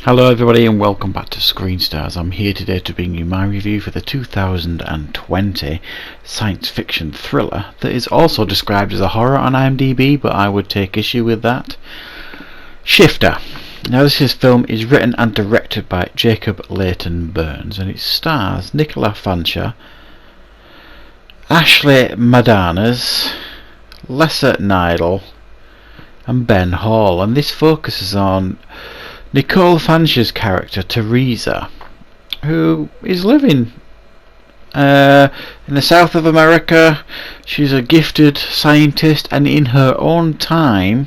Hello everybody and welcome back to Screen Stars. I'm here today to bring you my review for the 2020 science fiction thriller that is also described as a horror on IMDb, but I would take issue with that. Shifter. Now this film is written and directed by Jacob Leighton Burns and it stars Nicola Fancher, Ashley Madanas, Lessa Nidal and Ben Hall, and this focuses on Nicole Fancher's character Teresa, who is living in the south of America. She's a gifted scientist, and in her own time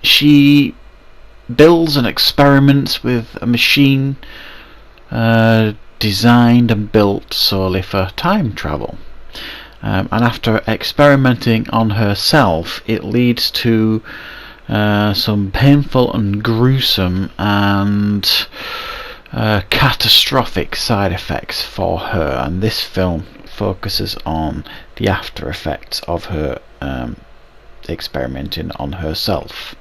she builds and experiments with a machine designed and built solely for time travel. And after experimenting on herself, it leads to some painful and gruesome and catastrophic side effects for her, and this film focuses on the after effects of her experimenting on herself.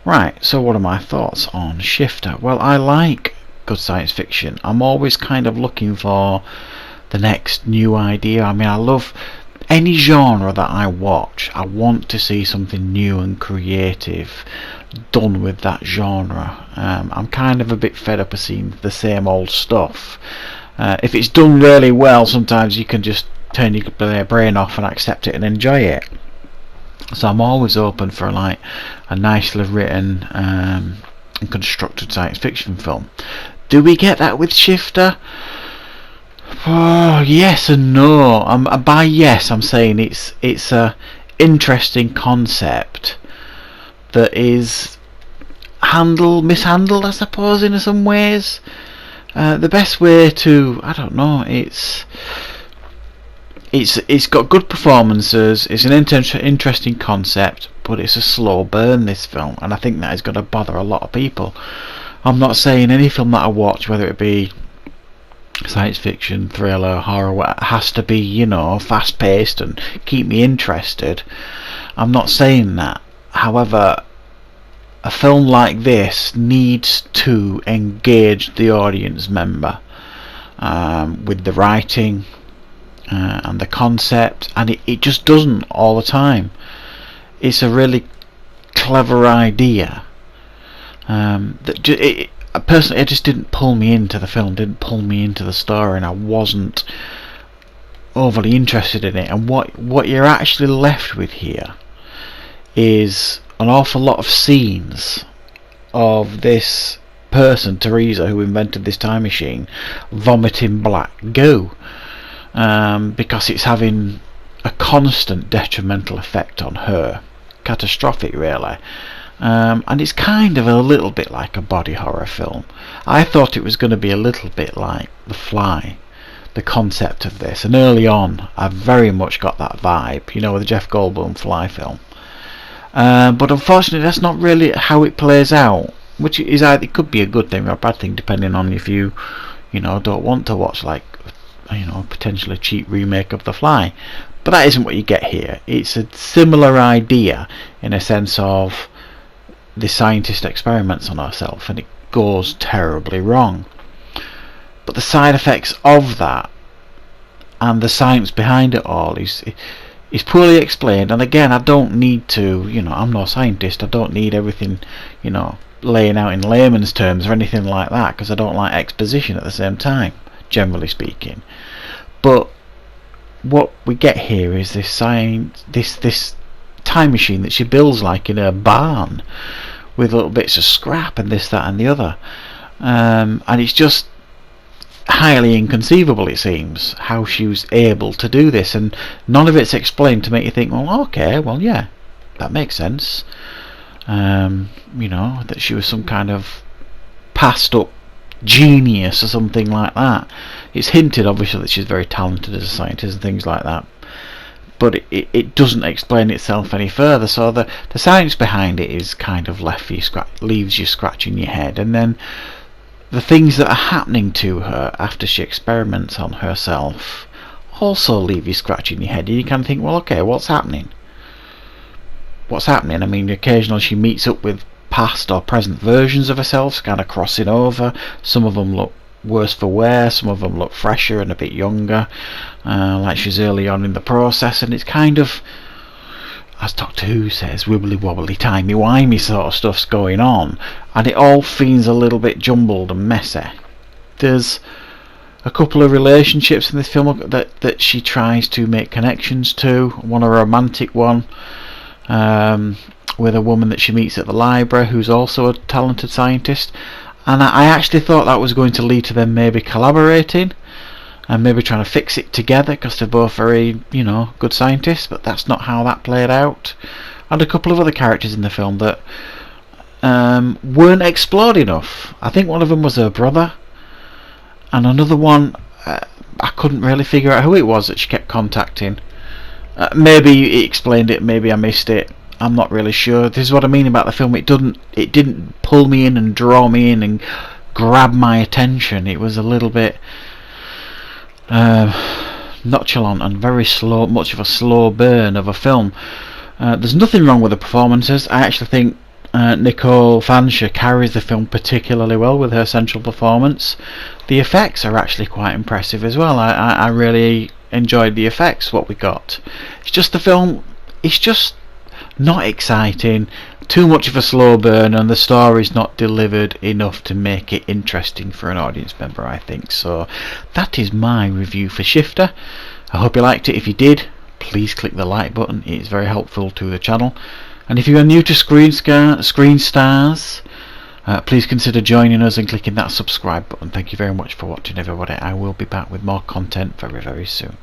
Right, so what are my thoughts on Shifter? Well, I like good science fiction. I'm always kind of looking for the next new idea. I mean, I love any genre that I watch. I want to see something new and creative done with that genre. I'm kind of a bit fed up of seeing the same old stuff. If it's done really well, sometimes you can just turn your brain off and accept it and enjoy it. So I'm always open for like a nicely written and constructed science fiction film. Do we get that with Shifter? Oh, yes and no. By yes, I'm saying it's a interesting concept that is mishandled, I suppose, in some ways. The best way to, I don't know, it's got good performances. It's an interesting concept, but it's a slow burn, this film, and I think that is going to bother a lot of people. I'm not saying any film that I watch, whether it be science fiction, thriller, horror, has to be, you know, fast paced and keep me interested. I'm not saying that. However, a film like this needs to engage the audience member with the writing and the concept, and it just doesn't all the time. It's a clever idea that personally, it just didn't pull me into the film, didn't pull me into the story, and I wasn't overly interested in it. And what you're actually left with here is an awful lot of scenes of this person, Teresa, who invented this time machine, vomiting black goo, because it's having a constant detrimental effect on her. Catastrophic, really. And it's kind of a little bit like a body horror film. I thought it was going to be a little bit like The Fly, the concept of this, and early on I very much got that vibe, you know, with the Jeff Goldblum Fly film. But unfortunately that's not really how it plays out, which is either, it could be a good thing or a bad thing depending on if you don't want to watch, like, you know, potentially a cheap remake of The Fly. But that isn't what you get here. It's a similar idea in a sense of the scientist experiments on herself and it goes terribly wrong, but the side effects of that and the science behind it all is poorly explained. And again, I don't need to, you know, I'm no scientist, I don't need everything, you know, laying out in layman's terms or anything like that, because I don't like exposition at the same time, generally speaking. But what we get here is this time machine that she builds like in her barn with little bits of scrap and this, that and the other, and it's just highly inconceivable, it seems, how she was able to do this, and none of it's explained to make you think, well, okay, well, yeah, that makes sense. You know, that she was some kind of passed up genius or something like that. It's hinted obviously that she's very talented as a scientist and things like that, but it doesn't explain itself any further. So the science behind it is kind of leaves you scratching your head, and then the things that are happening to her after she experiments on herself also leave you scratching your head. You kind of think, well, okay, what's happening? I mean, occasionally she meets up with past or present versions of herself kind of crossing over. Some of them look worse for wear, some of them look fresher and a bit younger, like she's early on in the process, and it's kind of, as Doctor Who says, wibbly wobbly timey wimey sort of stuff's going on, and it all feels a little bit jumbled and messy. There's a couple of relationships in this film that she tries to make connections to. One, a romantic one, with a woman that she meets at the library who's also a talented scientist, and I actually thought that was going to lead to them maybe collaborating and maybe trying to fix it together, because they're both very, good scientists, but that's not how that played out. And a couple of other characters in the film that weren't explored enough. I think one of them was her brother, and another one, I couldn't really figure out who it was that she kept contacting. Maybe it explained it, maybe I missed it, I'm not really sure. This is what I mean about the film. It didn't pull me in and draw me in and grab my attention. It was a little bit nonchalant and very slow, much of a slow burn of a film. There's nothing wrong with the performances. I actually think Nicole Fanshawe carries the film particularly well with her central performance. The effects are actually quite impressive as well. I really enjoyed the effects, what we got. It's just the film, it's just not exciting, too much of a slow burn, and the story's not delivered enough to make it interesting for an audience member, I think. So that is my review for Shifter. I hope you liked it. If you did, please click the like button, it's very helpful to the channel. And if you are new to Screen Stars, please consider joining us and clicking that subscribe button. Thank you very much for watching, everybody. I will be back with more content very, very soon.